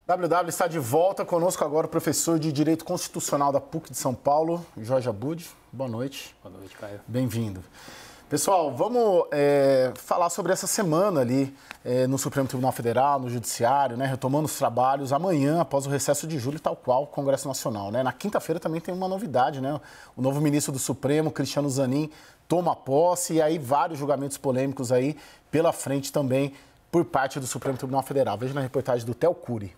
WW está de volta conosco agora o professor de Direito Constitucional da PUC de São Paulo, Jorge Abud. Boa noite. Boa noite, Caio. Bem-vindo. Pessoal, vamos falar sobre essa semana ali no Supremo Tribunal Federal, no Judiciário, né, retomando os trabalhos amanhã, após o recesso de julho, tal qual o Congresso Nacional. Né? Na quinta-feira também tem uma novidade, né? O novo ministro do Supremo, Cristiano Zanin, toma posse e aí vários julgamentos polêmicos aí pela frente também por parte do Supremo Tribunal Federal. Veja na reportagem do Theo Cury.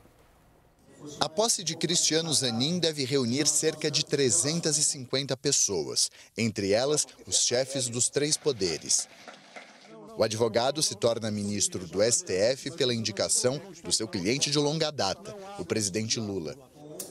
A posse de Cristiano Zanin deve reunir cerca de 350 pessoas, entre elas os chefes dos três poderes. O advogado se torna ministro do STF pela indicação do seu cliente de longa data, o presidente Lula.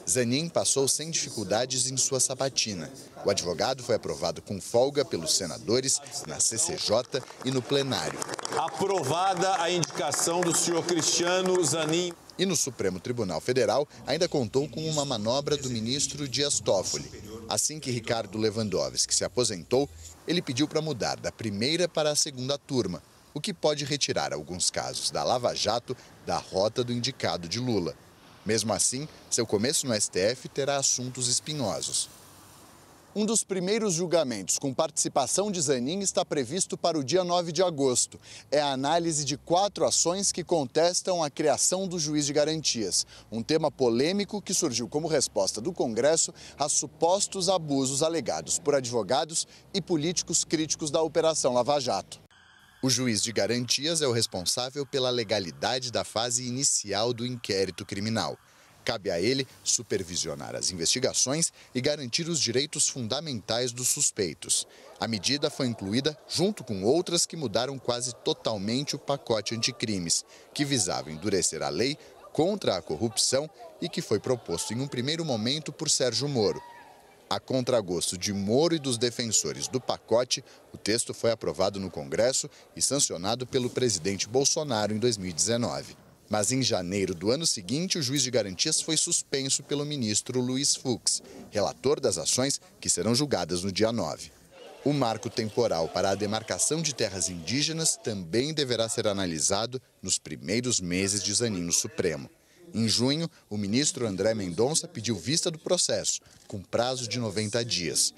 Zanin passou sem dificuldades em sua sabatina. O advogado foi aprovado com folga pelos senadores na CCJ e no plenário. Aprovada a indicação do senhor Cristiano Zanin. E no Supremo Tribunal Federal ainda contou com uma manobra do ministro Dias Toffoli. Assim que Ricardo Lewandowski se aposentou, ele pediu para mudar da primeira para a segunda turma, o que pode retirar alguns casos da Lava Jato da rota do indicado de Lula. Mesmo assim, seu começo no STF terá assuntos espinhosos. Um dos primeiros julgamentos com participação de Zanin está previsto para o dia 9 de agosto. É a análise de 4 ações que contestam a criação do juiz de garantias. Um tema polêmico que surgiu como resposta do Congresso a supostos abusos alegados por advogados e políticos críticos da Operação Lava Jato. O juiz de garantias é o responsável pela legalidade da fase inicial do inquérito criminal. Cabe a ele supervisionar as investigações e garantir os direitos fundamentais dos suspeitos. A medida foi incluída junto com outras que mudaram quase totalmente o pacote anticrimes, que visava endurecer a lei contra a corrupção e que foi proposto em um primeiro momento por Sérgio Moro. A contragosto de Moro e dos defensores do pacote, o texto foi aprovado no Congresso e sancionado pelo presidente Bolsonaro em 2019. Mas em janeiro do ano seguinte, o juiz de garantias foi suspenso pelo ministro Luiz Fux, relator das ações que serão julgadas no dia 9. O marco temporal para a demarcação de terras indígenas também deverá ser analisado nos primeiros meses de Zanin no Supremo. Em junho, o ministro André Mendonça pediu vista do processo, com prazo de 90 dias.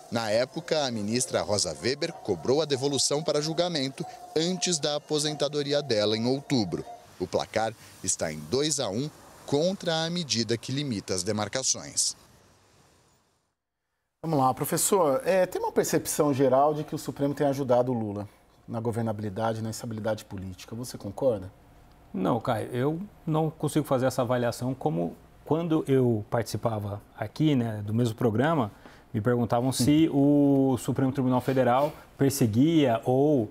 Na época, a ministra Rosa Weber cobrou a devolução para julgamento antes da aposentadoria dela em outubro. O placar está em 2-1 contra a medida que limita as demarcações. Vamos lá, professor. Tem uma percepção geral de que o Supremo tem ajudado o Lula na governabilidade, na estabilidade política. Você concorda? Não, Caio, eu não consigo fazer essa avaliação como quando eu participava aqui, né, do mesmo programa, me perguntavam se o Supremo Tribunal Federal perseguia ou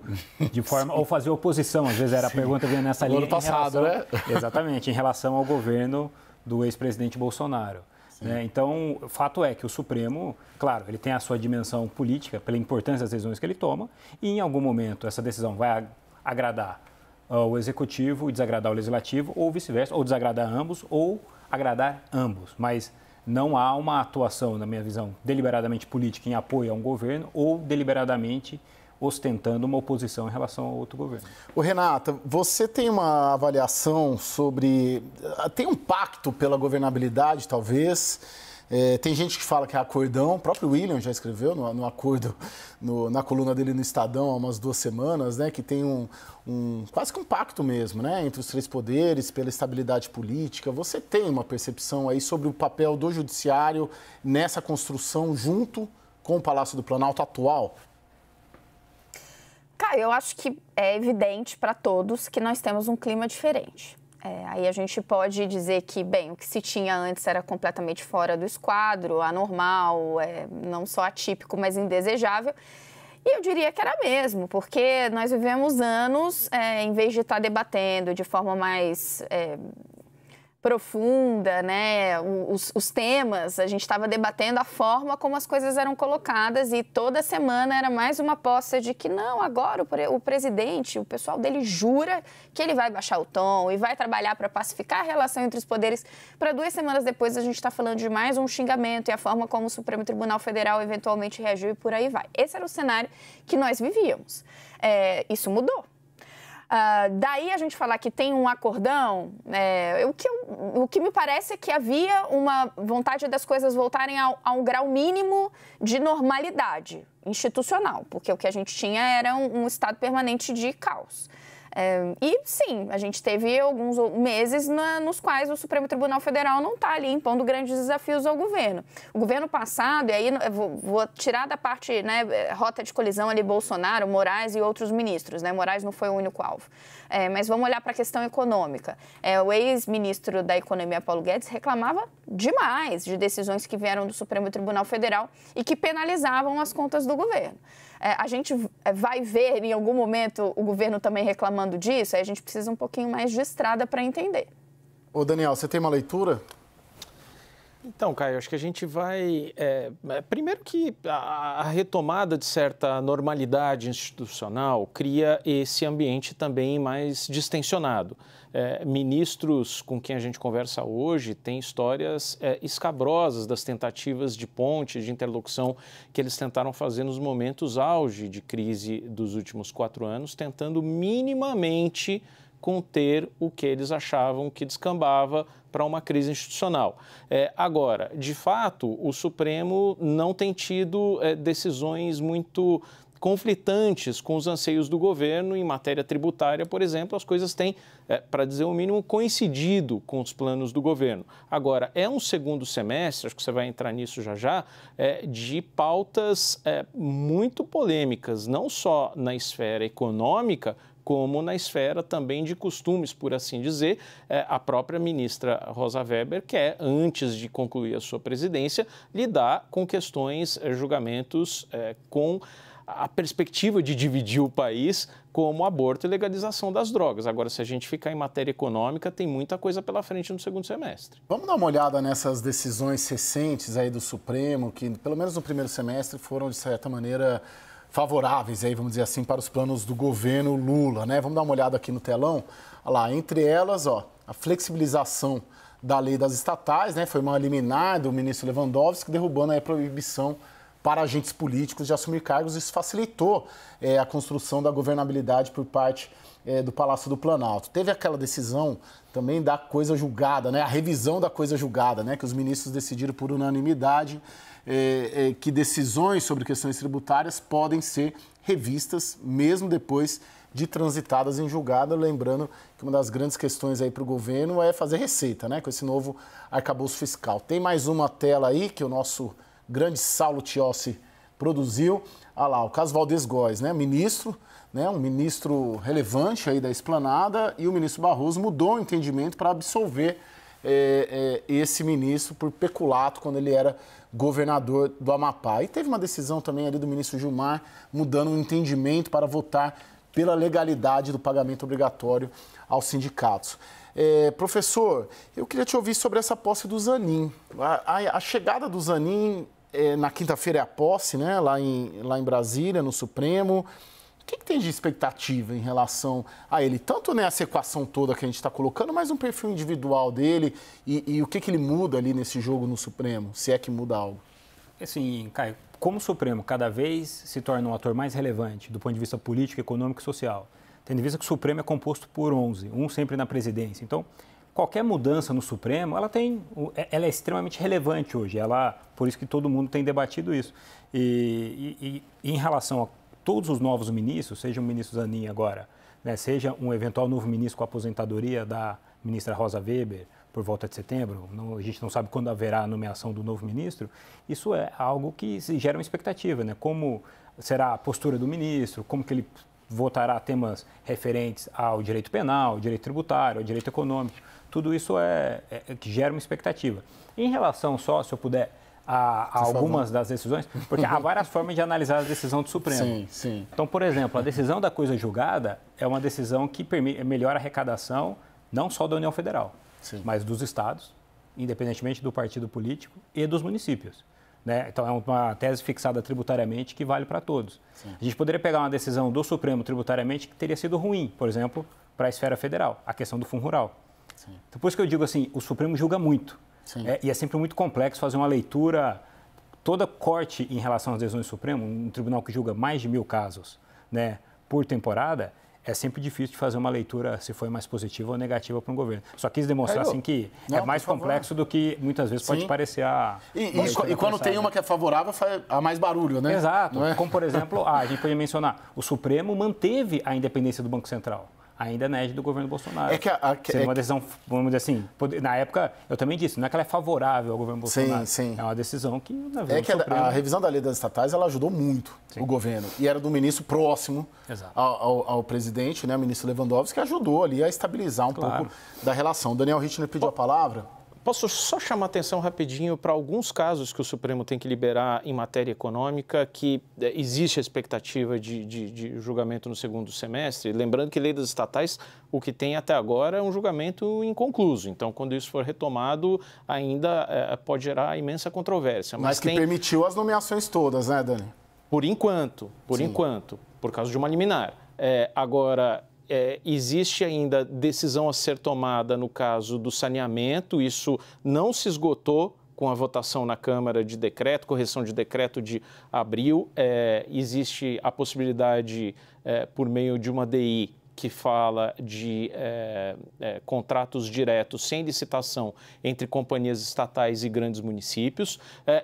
de forma ou fazia oposição. Às vezes era a pergunta vinha nessa linha. No ano passado, né? Exatamente, em relação ao governo do ex-presidente Bolsonaro. Né? Então, o fato é que o Supremo, claro, ele tem a sua dimensão política pela importância das decisões que ele toma e em algum momento essa decisão vai agradar o Executivo e desagradar o Legislativo ou vice-versa, ou desagradar ambos ou agradar ambos. Mas não há uma atuação, na minha visão, deliberadamente política em apoio a um governo ou deliberadamente ostentando uma oposição em relação ao outro governo. Ô, Renata, você tem uma avaliação sobre... Tem um pacto pela governabilidade, talvez? Tem gente que fala que é acordão, o próprio William já escreveu no acordo, na coluna dele no Estadão há umas 2 semanas, né, que tem quase que um pacto mesmo, né, entre os 3 poderes, pela estabilidade política. Você tem uma percepção aí sobre o papel do Judiciário nessa construção junto com o Palácio do Planalto atual? Caio, eu acho que é evidente para todos que nós temos um clima diferente. Aí a gente pode dizer que, bem, o que se tinha antes era completamente fora do esquadro, anormal, não só atípico, mas indesejável. E eu diria que era mesmo, porque nós vivemos anos, em vez de estar debatendo de forma mais profunda, né, os temas, a gente estava debatendo a forma como as coisas eram colocadas e toda semana era mais uma aposta de que não, agora o presidente, o pessoal dele jura que ele vai baixar o tom e vai trabalhar para pacificar a relação entre os poderes. Para 2 semanas depois a gente está falando de mais um xingamento e a forma como o Supremo Tribunal Federal eventualmente reagiu e por aí vai. Esse era o cenário que nós vivíamos. Isso mudou. Daí a gente falar que tem um acordão, o que me parece é que havia uma vontade das coisas voltarem a um grau mínimo de normalidade institucional, porque o que a gente tinha era um estado permanente de caos. E sim, a gente teve alguns meses nos quais o Supremo Tribunal Federal não está ali impondo grandes desafios ao governo. O governo passado, e aí vou tirar da parte, né, rota de colisão ali Bolsonaro, Moraes e outros ministros, né? Moraes não foi o único alvo. Mas vamos olhar para a questão econômica. O ex-ministro da Economia, Paulo Guedes, reclamava demais de decisões que vieram do Supremo Tribunal Federal e que penalizavam as contas do governo. A gente vai ver em algum momento o governo também reclamando disso, aí a gente precisa um pouquinho mais de estrada para entender. Ô Daniel, você tem uma leitura? Então, Caio, acho que a gente vai... primeiro que a retomada de certa normalidade institucional cria esse ambiente também mais distensionado. Ministros com quem a gente conversa hoje têm histórias escabrosas das tentativas de ponte, de interlocução que eles tentaram fazer nos momentos auge de crise dos últimos 4 anos, tentando minimamente conter o que eles achavam que descambava para uma crise institucional. Agora, de fato, o Supremo não tem tido decisões muito conflitantes com os anseios do governo em matéria tributária, por exemplo. As coisas têm, para dizer o mínimo, coincidido com os planos do governo. Agora, é um segundo semestre, acho que você vai entrar nisso já, de pautas muito polêmicas, não só na esfera econômica, como na esfera também de costumes, por assim dizer. A própria ministra Rosa Weber quer, antes de concluir a sua presidência, lidar com questões, julgamentos com a perspectiva de dividir o país, como aborto e legalização das drogas. Agora, se a gente ficar em matéria econômica, tem muita coisa pela frente no segundo semestre. Vamos dar uma olhada nessas decisões recentes aí do Supremo, que pelo menos no primeiro semestre foram, de certa maneira, favoráveis, aí, vamos dizer assim, para os planos do governo Lula, né? Vamos dar uma olhada aqui no telão. Olha lá, entre elas, a flexibilização da lei das estatais, né? Foi uma liminar do ministro Lewandowski, derrubando a proibição para agentes políticos de assumir cargos. Isso facilitou a construção da governabilidade por parte do Palácio do Planalto. Teve aquela decisão também da coisa julgada, né? A revisão da coisa julgada, né? Que os ministros decidiram por unanimidade que decisões sobre questões tributárias podem ser revistas mesmo depois de transitadas em julgado. Lembrando que uma das grandes questões aí para o governo é fazer receita, né? Com esse novo arcabouço fiscal. Tem mais uma tela aí que o nosso grande Saulo Tiossi produziu. Olha lá, o caso Valdez Góes, né? Ministro, né? Um ministro relevante aí da esplanada, e o ministro Barroso mudou o entendimento para absolver esse ministro por peculato quando ele era governador do Amapá. E teve uma decisão também ali do ministro Gilmar mudando o entendimento para votar pela legalidade do pagamento obrigatório aos sindicatos. Professor, eu queria te ouvir sobre essa posse do Zanin. A chegada do Zanin na quinta-feira é a posse, né? Lá em Brasília, no Supremo. O que tem de expectativa em relação a ele? Tanto nessa equação toda que a gente está colocando, mas um perfil individual dele e o que ele muda ali nesse jogo no Supremo, se é que muda algo. Assim, Caio, como o Supremo cada vez se torna um ator mais relevante do ponto de vista político, econômico e social, tendo em vista que o Supremo é composto por 11, um sempre na presidência. Então, qualquer mudança no Supremo, ela é extremamente relevante hoje. Por isso que todo mundo tem debatido isso. E em relação a todos os novos ministros, seja o ministro Zanin agora, né, seja um eventual novo ministro com a aposentadoria da ministra Rosa Weber por volta de setembro, a gente não sabe quando haverá a nomeação do novo ministro, isso é algo que gera uma expectativa, né? Como será a postura do ministro, como que ele votará temas referentes ao direito penal, ao direito tributário, ao direito econômico. Tudo isso que gera uma expectativa. Em relação só, se eu puder, a algumas das decisões, porque há várias formas de analisar a decisão do Supremo. Sim, sim. Então, por exemplo, a decisão da coisa julgada é uma decisão que melhora a arrecadação não só da União Federal, sim, mas dos estados, independentemente do partido político, e dos municípios, né? Então, é uma tese fixada tributariamente que vale para todos. Sim. A gente poderia pegar uma decisão do Supremo tributariamente que teria sido ruim, por exemplo, para a esfera federal, a questão do fundo rural. Sim. Então, por isso que eu digo assim, o Supremo julga muito. E é sempre muito complexo fazer uma leitura, toda corte em relação às decisões do Supremo, um tribunal que julga mais de 1000 casos, né, por temporada, é sempre difícil de fazer uma leitura se foi mais positiva ou negativa para um governo. Só quis demonstrar assim, que é mais complexo do que muitas vezes pode parecer a... E quando tem uma que é favorável, faz a mais barulho, né? Exato. Como, por exemplo, a gente pode mencionar, o Supremo manteve a independência do Banco Central. Ainda na égide do governo Bolsonaro. Seria uma decisão, vamos dizer assim, na época, eu também disse, não é que ela é favorável ao governo Bolsonaro. Sim. É uma decisão que, na verdade, a revisão da lei das estatais, ela ajudou muito o governo. E era do ministro próximo ao presidente, né, o ministro Lewandowski, que ajudou ali a estabilizar um pouco da relação. Daniel Richtner pediu a palavra. Posso só chamar atenção rapidinho para alguns casos que o Supremo tem que liberar em matéria econômica, que existe a expectativa de julgamento no segundo semestre. Lembrando que lei das estatais, o que tem até agora é um julgamento inconcluso. Então, quando isso for retomado, ainda pode gerar imensa controvérsia. Mas que permitiu as nomeações todas, né, Dani? Por enquanto, por causa de uma liminar. Agora... existe ainda decisão a ser tomada no caso do saneamento, isso não se esgotou com a votação na Câmara de decreto, correção de decreto de abril. Existe a possibilidade, por meio de uma DI, que fala de contratos diretos sem licitação entre companhias estatais e grandes municípios.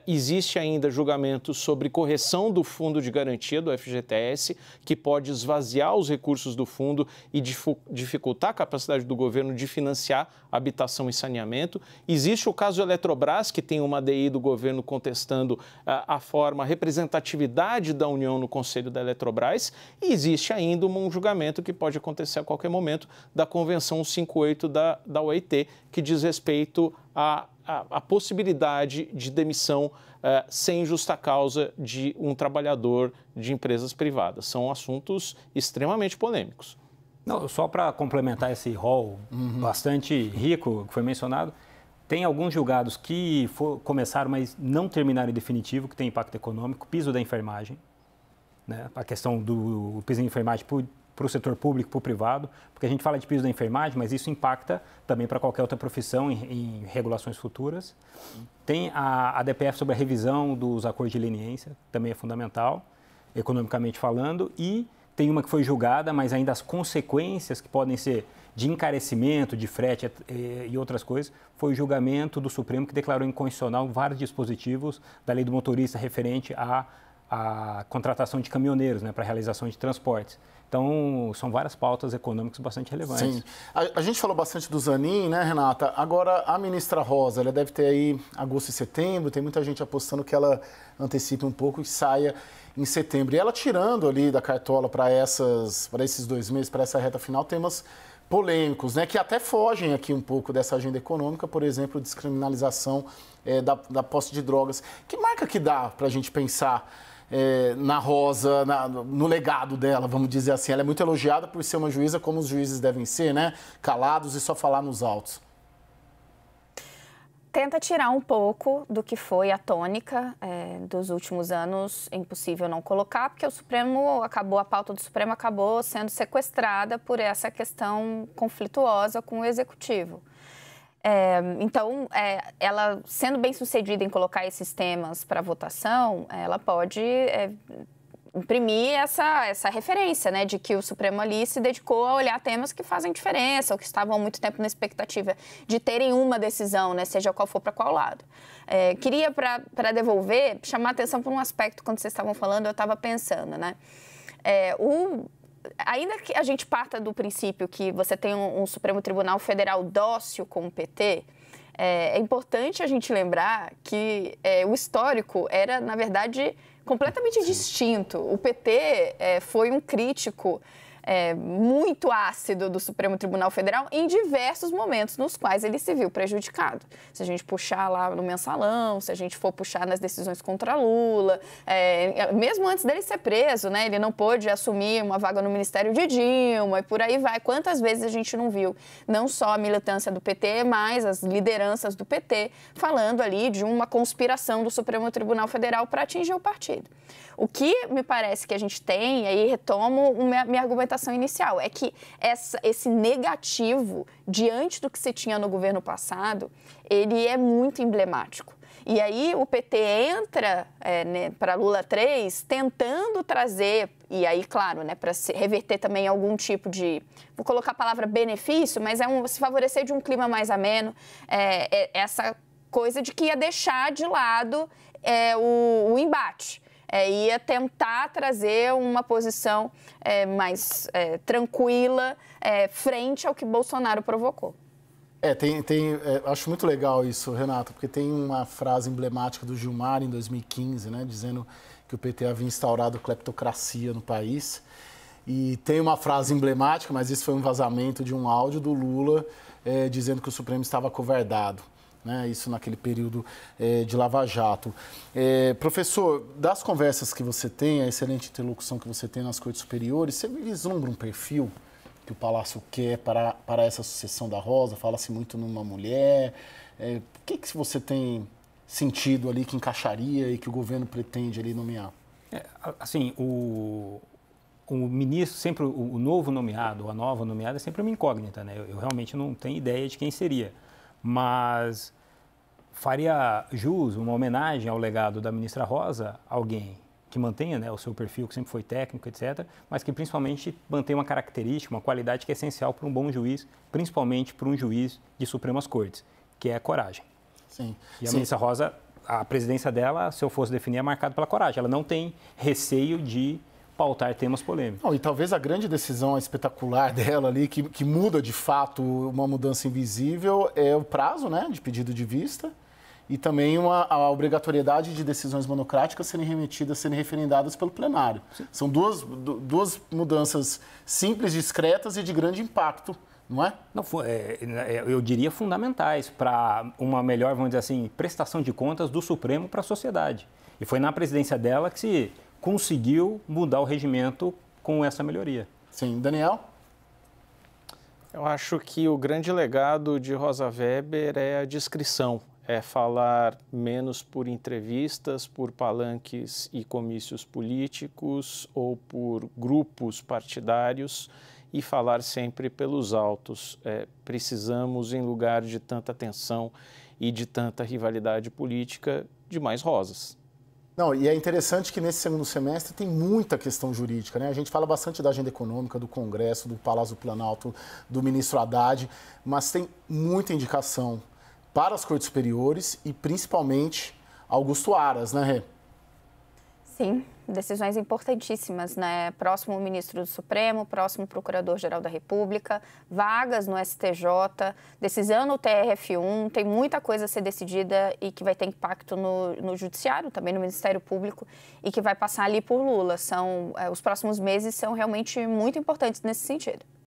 Existe ainda julgamento sobre correção do fundo de garantia do FGTS, que pode esvaziar os recursos do fundo e dificultar a capacidade do governo de financiar habitação e saneamento. Existe o caso Eletrobras, que tem uma DI do governo contestando a representatividade da União no Conselho da Eletrobras. E existe ainda um julgamento que pode acontecer a qualquer momento da Convenção 158 da OIT, que diz respeito à possibilidade de demissão sem justa causa de um trabalhador de empresas privadas. São assuntos extremamente polêmicos. Não, só para complementar esse rol bastante rico que foi mencionado, tem alguns julgados que começaram, mas não terminaram em definitivo, que tem impacto econômico, piso da enfermagem, né? A questão do piso da enfermagem para o setor público, para o privado, porque a gente fala de piso da enfermagem, mas isso impacta também para qualquer outra profissão em regulações futuras. Tem a DPF sobre a revisão dos acordos de leniência, também é fundamental, economicamente falando, e tem uma que foi julgada, mas ainda as consequências que podem ser de encarecimento, de frete e outras coisas, foi o julgamento do Supremo que declarou inconstitucional vários dispositivos da lei do motorista referente à contratação de caminhoneiros, né, para a realização de transportes. Então, são várias pautas econômicas bastante relevantes. Sim. A gente falou bastante do Zanin, né, Renata? Agora, a ministra Rosa, ela deve ter aí agosto e setembro, tem muita gente apostando que ela antecipe um pouco e saia em setembro. E ela tirando ali da cartola para esses 2 meses, para essa reta final, temas polêmicos, né, que até fogem aqui um pouco dessa agenda econômica, por exemplo, descriminalização da posse de drogas. Que marca que dá para a gente pensar na Rosa, no legado dela, vamos dizer assim? Ela é muito elogiada por ser uma juíza como os juízes devem ser, né? Calados e só falar nos autos. Tenta tirar um pouco do que foi a tônica dos últimos anos, é impossível não colocar, porque a pauta do Supremo acabou sendo sequestrada por essa questão conflituosa com o Executivo. Então, ela sendo bem sucedida em colocar esses temas para votação, ela pode imprimir essa referência, né, de que o Supremo ali se dedicou a olhar temas que fazem diferença, ou que estavam há muito tempo na expectativa de terem uma decisão, né, seja qual for para qual lado. Queria, para devolver, chamar a atenção para um aspecto, quando vocês estavam falando, eu estava pensando, né, ainda que a gente parta do princípio que você tem um Supremo Tribunal Federal dócil com o PT, é importante a gente lembrar que o histórico era, na verdade, completamente distinto. O PT foi um crítico muito ácido do Supremo Tribunal Federal em diversos momentos nos quais ele se viu prejudicado. Se a gente puxar lá no mensalão, se a gente for puxar nas decisões contra Lula, mesmo antes dele ser preso, né, ele não pôde assumir uma vaga no Ministério de Dilma e por aí vai. Quantas vezes a gente não viu não só a militância do PT, mas as lideranças do PT falando ali de uma conspiração do Supremo Tribunal Federal para atingir o partido. O que me parece que a gente tem, e aí retomo minha argumentação inicial, é que esse negativo diante do que se tinha no governo passado, ele é muito emblemático. E aí o PT entra para Lula 3 tentando trazer, e aí, claro, né, para reverter também algum tipo de, vou colocar a palavra benefício, mas se favorecer de um clima mais ameno, essa coisa de que ia deixar de lado o embate. Ia tentar trazer uma posição mais tranquila frente ao que Bolsonaro provocou. Acho muito legal isso, Renato, porque tem uma frase emblemática do Gilmar em 2015, né, dizendo que o PT havia instaurado cleptocracia no país. E tem uma frase emblemática, mas isso foi um vazamento de um áudio do Lula dizendo que o Supremo estava acovardado. Né, isso naquele período de Lava Jato. Professor, das conversas que você tem, a excelente interlocução que você tem nas cortes superiores, você vislumbra um perfil que o Palácio quer para essa sucessão da Rosa? Fala-se muito numa mulher. O que você tem sentido ali que encaixaria e que o governo pretende ali nomear? Assim, o ministro, sempre o novo nomeado, ou a nova nomeada, é sempre uma incógnita, né? Eu realmente não tenho ideia de quem seria. Mas faria jus, uma homenagem ao legado da ministra Rosa, alguém que mantenha, né, o seu perfil, que sempre foi técnico, etc., mas que principalmente mantenha uma característica, uma qualidade que é essencial para um bom juiz, principalmente para um juiz de Supremas Cortes, que é a coragem. Sim. E a ministra Rosa, a presidência dela, se eu fosse definir, é marcada pela coragem. Ela não tem receio de pautar temas polêmicos. Não, e talvez a grande decisão espetacular dela ali, que muda de fato uma mudança invisível, é o prazo, né, de pedido de vista e também a obrigatoriedade de decisões monocráticas serem remetidas, serem referendadas pelo plenário. Sim. São duas mudanças simples, discretas e de grande impacto, não é? Não, eu diria fundamentais para uma melhor, vamos dizer assim, prestação de contas do Supremo para a sociedade. E foi na presidência dela que se conseguiu mudar o regimento com essa melhoria. Sim. Daniel? Eu acho que o grande legado de Rosa Weber é a discrição, é falar menos por entrevistas, por palanques e comícios políticos ou por grupos partidários e falar sempre pelos autos. Precisamos, em lugar de tanta tensão e de tanta rivalidade política, de mais rosas. Não, e é interessante que nesse segundo semestre tem muita questão jurídica, né? A gente fala bastante da agenda econômica, do Congresso, do Palácio do Planalto, do ministro Haddad, mas tem muita indicação para as cortes superiores e principalmente Augusto Aras, né, Rê? Sim, decisões importantíssimas, né? Próximo ministro do Supremo, próximo procurador-geral da República, vagas no STJ, decisão no TRF1, tem muita coisa a ser decidida e que vai ter impacto no Judiciário, também no Ministério Público, e que vai passar ali por Lula. Os próximos meses são realmente muito importantes nesse sentido.